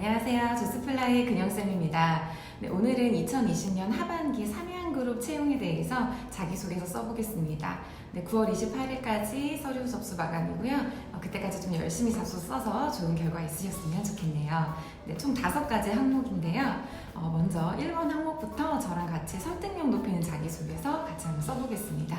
안녕하세요. 조스플라이 근영쌤입니다. 네, 오늘은 2020년 하반기 삼양그룹 채용에 대해서 자기소개서 써보겠습니다. 네, 9월 28일까지 서류 접수 마감이고요. 그때까지 좀 열심히 잡수 써서 좋은 결과 있으셨으면 좋겠네요. 네, 총 5가지 항목인데요. 먼저 1번 항목부터 저랑 같이 설득력 높이는 자기소개서 같이 한번 써보겠습니다.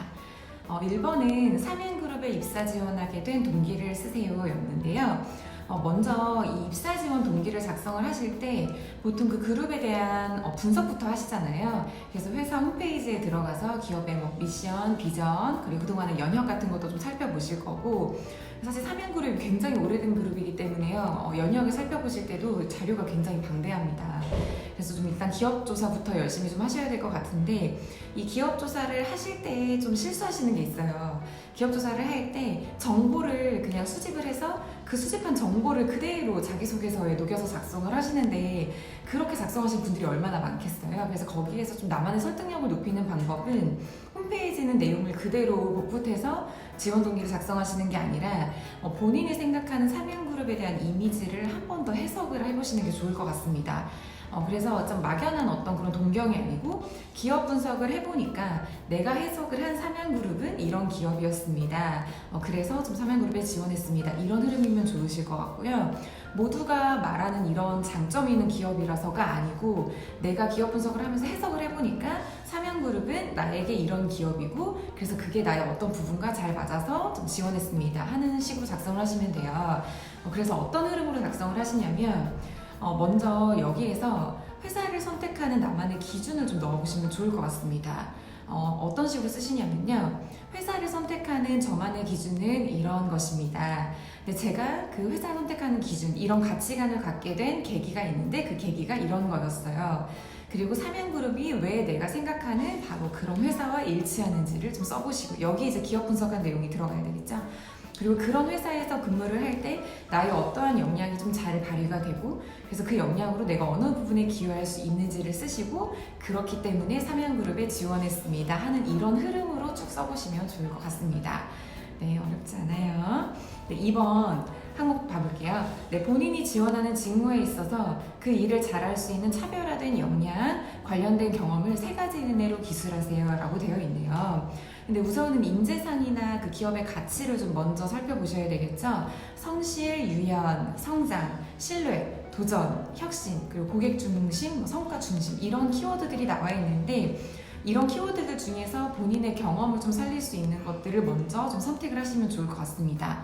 1번은 삼양그룹에 입사 지원하게 된 동기를 쓰세요 였는데요. 먼저 이 입사 지원 동기를 작성을 하실 때 보통 그 그룹에 대한 분석부터 하시잖아요. 그래서 회사 홈페이지에 들어가서 기업의 미션, 비전, 그리고 그동안의 연혁 같은 것도 좀 살펴보실 거고, 사실 삼양그룹이 굉장히 오래된 그룹이기 때문에요. 연혁을 살펴보실 때도 자료가 굉장히 방대합니다. 그래서 좀 일단 기업 조사부터 열심히 좀 하셔야 될 것 같은데, 이 기업 조사를 하실 때 좀 실수하시는 게 있어요. 기업 조사를 할 때 정보를 그냥 수집을 해서 그 수집한 정보를 그대로 자기소개서에 녹여서 작성을 하시는데, 그렇게 작성하신 분들이 얼마나 많겠어요. 그래서 거기에서 좀 나만의 설득력을 높이는 방법은 홈페이지에 있는 내용을 그대로 복붙해서 지원 동기를 작성하시는 게 아니라 본인이 생각하는 삼양그룹에 대한 이미지를 한 번 더 해석을 해보시는 게 좋을 것 같습니다. 그래서 좀 막연한 어떤 그런 동경이 아니고 기업 분석을 해보니까 내가 해석을 한 삼양그룹은 이런 기업이었습니다. 그래서 좀 삼양그룹에 지원했습니다. 이런 흐름이면 좋으실 것 같고요. 모두가 말하는 이런 장점이 있는 기업이라서가 아니고 내가 기업 분석을 하면서 해석을 해보니까 삼양그룹은 나에게 이런 기업이고 그래서 그게 나의 어떤 부분과 잘 맞아서 좀 지원했습니다 하는 식으로 작성을 하시면 돼요. 그래서 어떤 흐름으로 작성을 하시냐면 먼저 여기에서 회사를 선택하는 나만의 기준을 좀 넣어보시면 좋을 것 같습니다. 어떤 식으로 쓰시냐면요. 회사를 선택하는 저만의 기준은 이런 것입니다. 근데 제가 그 회사를 선택하는 기준, 이런 가치관을 갖게 된 계기가 있는데 그 계기가 이런 거였어요. 그리고 삼양그룹이 왜 내가 생각하는 바로 그런 회사와 일치하는지를 좀 써보시고, 여기 이제 기업 분석한 내용이 들어가야 되겠죠. 그리고 그런 회사에서 근무를 할 때 나의 어떠한 역량이 좀 잘 발휘가 되고, 그래서 그 역량으로 내가 어느 부분에 기여할 수 있는지를 쓰시고, 그렇기 때문에 삼양그룹에 지원했습니다 하는 이런 흐름으로 쭉 써보시면 좋을 것 같습니다. 네, 어렵지 않아요. 네, 2번 항목 봐볼게요. 네, 본인이 지원하는 직무에 있어서 그 일을 잘할 수 있는 차별화된 역량, 관련된 경험을 3가지 이내로 기술하세요 라고 되어 있네요. 근데 우선은 인재상이나 그 기업의 가치를 좀 먼저 살펴보셔야 되겠죠. 성실, 유연, 성장, 신뢰, 도전, 혁신, 그리고 고객 중심, 성과 중심, 이런 키워드들이 나와 있는데, 이런 키워드들 중에서 본인의 경험을 좀 살릴 수 있는 것들을 먼저 좀 선택을 하시면 좋을 것 같습니다.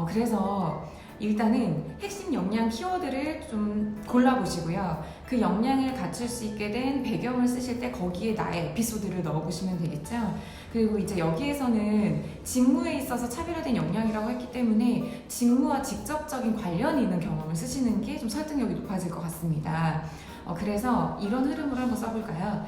그래서 일단은 핵심 역량 키워드를 좀 골라보시고요. 그 역량을 갖출 수 있게 된 배경을 쓰실 때 거기에 나의 에피소드를 넣어보시면 되겠죠. 그리고 이제 여기에서는 직무에 있어서 차별화된 역량이라고 했기 때문에 직무와 직접적인 관련이 있는 경험을 쓰시는 게 좀 설득력이 높아질 것 같습니다. 그래서 이런 흐름으로 한번 써볼까요?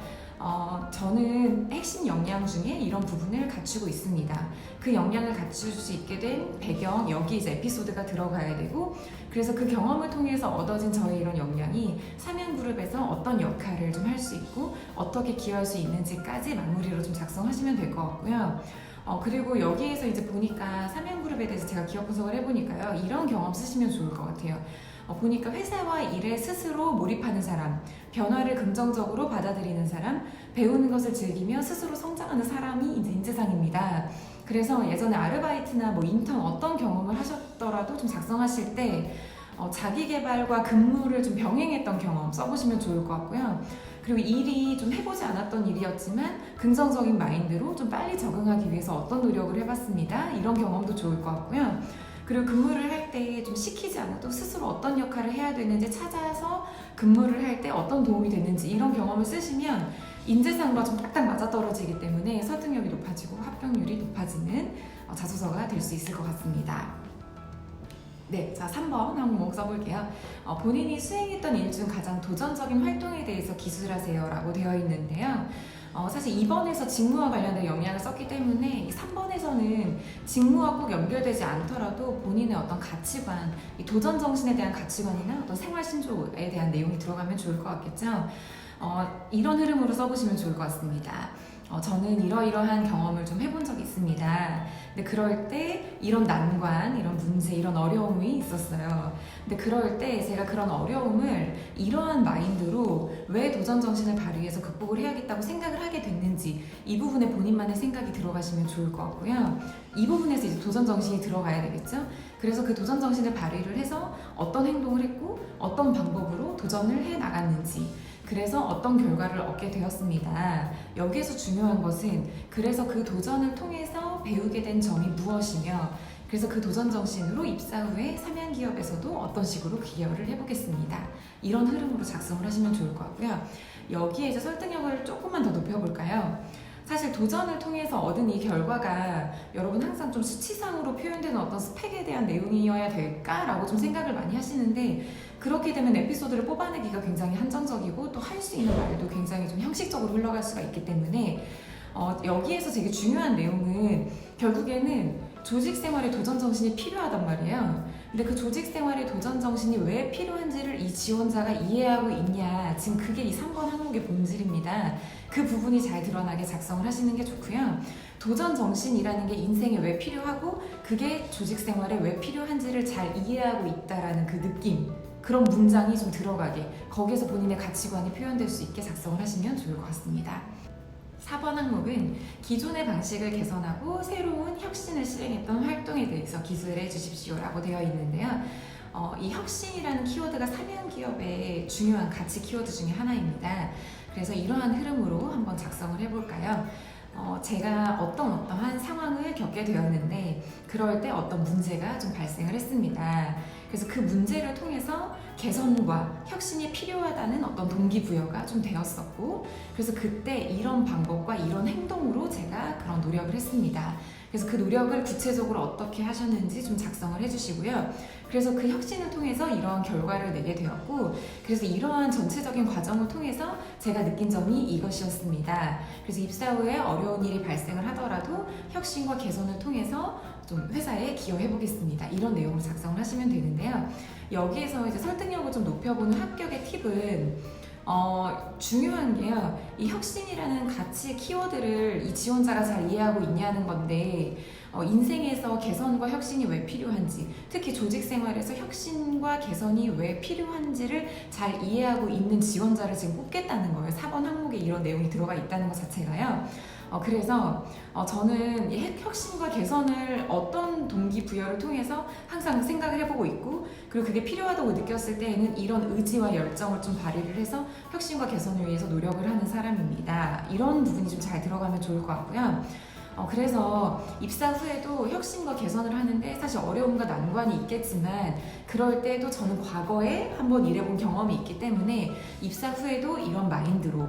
저는 핵심 역량 중에 이런 부분을 갖추고 있습니다. 그 역량을 갖출 수 있게 된 배경, 여기 이제 에피소드가 들어가야 되고, 그래서 그 경험을 통해서 얻어진 저의 이런 역량이 삼양그룹에서 어떤 역할을 좀 할 수 있고 어떻게 기여할 수 있는지까지 마무리로 좀 작성하시면 될 것 같고요. 그리고 여기에서 이제 보니까 삼양그룹에 대해서 제가 기업 분석을 해보니까요, 이런 경험 쓰시면 좋을 것 같아요. 보니까 회사와 일에 스스로 몰입하는 사람, 변화를 긍정적으로 받아들이는 사람, 배우는 것을 즐기며 스스로 성장하는 사람이 이제 인재상입니다. 그래서 예전에 아르바이트나 인턴 어떤 경험을 하셨더라도 좀 작성하실 때 자기 개발과 근무를 좀 병행했던 경험 써보시면 좋을 것 같고요. 그리고 일이 좀 해보지 않았던 일이었지만 긍정적인 마인드로 좀 빨리 적응하기 위해서 어떤 노력을 해봤습니다. 이런 경험도 좋을 것 같고요. 그리고 근무를 할 때 좀 시키지 않아도 스스로 어떤 역할을 해야 되는지 찾아서 근무를 할 때 어떤 도움이 됐는지 이런 경험을 쓰시면 인재상과 좀 딱딱 맞아떨어지기 때문에 설득력이 높아지고 합격률이 높아지는 자소서가 될 수 있을 것 같습니다. 네, 자 3번 항목 써볼게요. 본인이 수행했던 일 중 가장 도전적인 활동에 대해서 기술하세요 라고 되어 있는데요. 사실 2번에서 직무와 관련된 역량을 썼기 때문에 3번에서는 직무와 꼭 연결되지 않더라도 본인의 어떤 가치관, 이 도전 정신에 대한 가치관이나 어떤 생활 신조에 대한 내용이 들어가면 좋을 것 같겠죠. 이런 흐름으로 써보시면 좋을 것 같습니다. 저는 이러이러한 경험을 좀 해본 적이 있습니다. 근데 그럴 때 이런 난관, 이런 문제, 이런 어려움이 있었어요. 근데 그럴 때 제가 그런 어려움을 이러한 마인드로 왜 도전 정신을 발휘해서 극복을 해야겠다고 생각을 하게 됐는지 이 부분에 본인만의 생각이 들어가시면 좋을 것 같고요. 이 부분에서 이제 도전 정신이 들어가야 되겠죠? 그래서 그 도전 정신을 발휘를 해서 어떤 행동을 했고 어떤 방법으로 도전을 해 나갔는지 그래서 어떤 결과를 얻게 되었습니다. 여기에서 중요한 것은 그래서 그 도전을 통해서 배우게 된 점이 무엇이며 그래서 그 도전 정신으로 입사 후에 삼양기업에서도 어떤 식으로 기여를 해보겠습니다. 이런 흐름으로 작성을 하시면 좋을 것 같고요. 여기에 이제 설득력을 조금만 더 높여볼까요? 사실 도전을 통해서 얻은 이 결과가 여러분 항상 좀 수치상으로 표현되는 어떤 스펙에 대한 내용이어야 될까라고 좀 생각을 많이 하시는데 그렇게 되면 에피소드를 뽑아내기가 굉장히 한정적이고 또 할 수 있는 말도 굉장히 좀 형식적으로 흘러갈 수가 있기 때문에 여기에서 되게 중요한 내용은 결국에는 조직 생활에 도전 정신이 필요하단 말이에요. 근데 그 조직 생활에 도전 정신이 왜 필요한지를 이 지원자가 이해하고 있냐. 지금 그게 이 3번 항목의 본질입니다. 그 부분이 잘 드러나게 작성을 하시는 게 좋고요. 도전 정신이라는 게 인생에 왜 필요하고 그게 조직 생활에 왜 필요한지를 잘 이해하고 있다라는 그 느낌. 그런 문장이 좀 들어가게 거기에서 본인의 가치관이 표현될 수 있게 작성을 하시면 좋을 것 같습니다. 4번 항목은 기존의 방식을 개선하고 새로운 혁신을 실행했던 활동에 대해서 기술해 주십시오 라고 되어 있는데요. 이 혁신이라는 키워드가 삼양기업의 중요한 가치 키워드 중에 하나입니다. 그래서 이러한 흐름으로 한번 작성을 해볼까요? 제가 어떠한 상황을 겪게 되었는데 그럴 때 어떤 문제가 좀 발생을 했습니다. 그래서 그 문제를 통해서 개선과 혁신이 필요하다는 어떤 동기부여가 좀 되었었고 그래서 그때 이런 방법과 이런 행동으로 제가 그런 노력을 했습니다. 그래서 그 노력을 구체적으로 어떻게 하셨는지 좀 작성을 해주시고요. 그래서 그 혁신을 통해서 이러한 결과를 내게 되었고 그래서 이러한 전체적인 과정을 통해서 제가 느낀 점이 이것이었습니다. 그래서 입사 후에 어려운 일이 발생을 하더라도 혁신과 개선을 통해서 좀 회사에 기여해 보겠습니다. 이런 내용으로 작성을 하시면 되는데요. 여기에서 이제 설득력을 좀 높여보는 합격의 팁은 중요한 게요. 이 혁신이라는 가치의 키워드를 이 지원자가 잘 이해하고 있냐는 건데 인생에서 개선과 혁신이 왜 필요한지 특히 조직 생활에서 혁신과 개선이 왜 필요한지를 잘 이해하고 있는 지원자를 지금 뽑겠다는 거예요. 4번 항목에 이런 내용이 들어가 있다는 것 자체가요. 그래서 저는 이 혁신과 개선을 어떤 동기부여를 통해서 항상 생각을 해보고 있고 그리고 그게 필요하다고 느꼈을 때에는 이런 의지와 열정을 좀 발휘를 해서 혁신과 개선을 위해서 노력을 하는 사람입니다. 이런 부분이 좀 잘 들어가면 좋을 것 같고요. 그래서 입사 후에도 혁신과 개선을 하는데 사실 어려움과 난관이 있겠지만 그럴 때도 저는 과거에 한번 일해본 경험이 있기 때문에 입사 후에도 이런 마인드로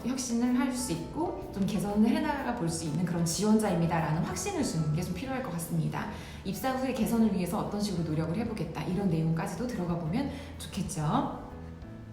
혁신을 할 수 있고 좀 개선을 해나가 볼 수 있는 그런 지원자입니다 라는 확신을 주는 게 좀 필요할 것 같습니다. 입사 후에 개선을 위해서 어떤 식으로 노력을 해보겠다 이런 내용까지도 들어가 보면 좋겠죠.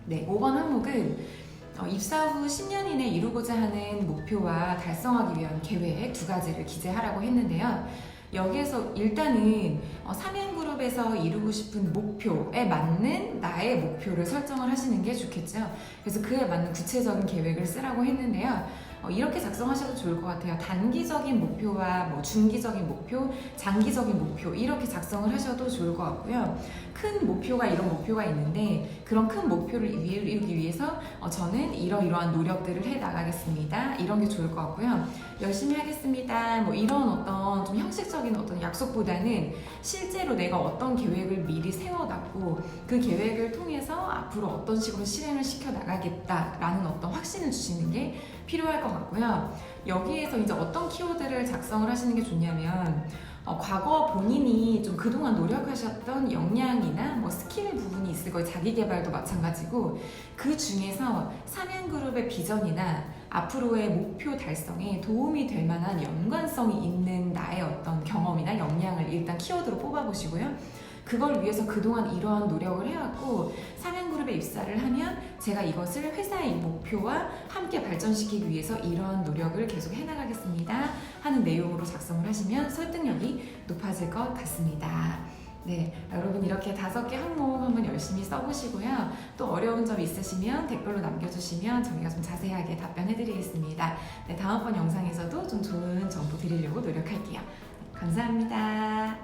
네, 5번 항목은 입사 후 10년 이내 이루고자 하는 목표와 달성하기 위한 계획 2가지를 기재하라고 했는데요. 여기에서 일단은 삼양그룹에서 이루고 싶은 목표에 맞는 나의 목표를 설정을 하시는 게 좋겠죠. 그래서 그에 맞는 구체적인 계획을 쓰라고 했는데요. 이렇게 작성하셔도 좋을 것 같아요. 단기적인 목표와 중기적인 목표, 장기적인 목표 이렇게 작성을 하셔도 좋을 것 같고요. 큰 목표가 이런 목표가 있는데 그런 큰 목표를 이루기 위해서 저는 이러이러한 노력들을 해 나가겠습니다. 이런 게 좋을 것 같고요. 열심히 하겠습니다. 이런 어떤 좀 형식적인 어떤 약속보다는 실제로 내가 어떤 계획을 미리 세워놨고 그 계획을 통해서 앞으로 어떤 식으로 실행을 시켜 나가겠다라는 어떤 확신을 주시는 게 필요할 것 같고요. 여기에서 이제 어떤 키워드를 작성을 하시는 게 좋냐면 과거 본인이 좀 그동안 노력하셨던 역량이나 스킬 부분이 있을 거예요. 자기 개발도 마찬가지고 그 중에서 삼양그룹의 비전이나 앞으로의 목표 달성에 도움이 될 만한 연관성이 있는 나의 어떤 경험이나 역량을 일단 키워드로 뽑아보시고요. 그걸 위해서 그동안 이러한 노력을 해왔고 삼양그룹에 입사를 하면 제가 이것을 회사의 목표와 함께 발전시키기 위해서 이러한 노력을 계속 해나가겠습니다 하는 내용으로 작성을 하시면 설득력이 높아질 것 같습니다. 네. 네, 여러분 이렇게 5개 항목 한번 열심히 써보시고요. 또 어려운 점 있으시면 댓글로 남겨주시면 저희가 좀 자세하게 답변해드리겠습니다. 네, 다음번 영상에서도 좀 좋은 정보 드리려고 노력할게요. 감사합니다.